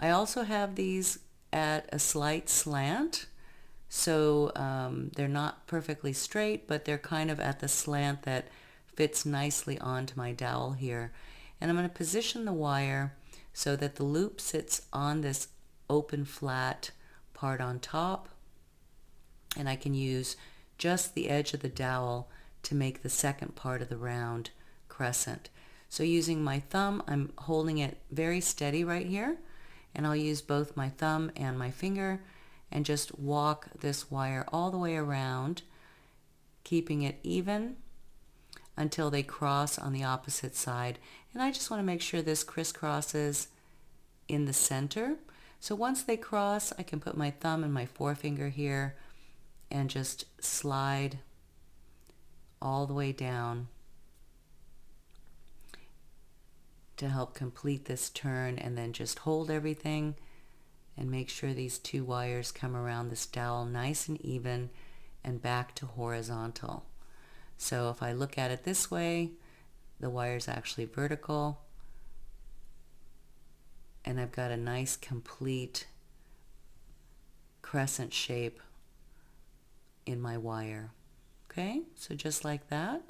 I also have these at a slight slant, so they're not perfectly straight, but they're kind of at the slant that fits nicely onto my dowel here. And I'm going to position the wire so that the loop sits on this open flat part on top, and I can use just the edge of the dowel to make the second part of the round crescent. So using my thumb, I'm holding it very steady right here, and I'll use both my thumb and my finger and just walk this wire all the way around, keeping it even until they cross on the opposite side. And I just want to make sure this crisscrosses in the center. So once they cross, I can put my thumb and my forefinger here and just slide all the way down to help complete this turn, and then just hold everything and make sure these two wires come around this dowel nice and even and back to horizontal. So if I look at it this way, the wire's actually vertical, and I've got a nice complete crescent shape in my wire. Okay, so just like that.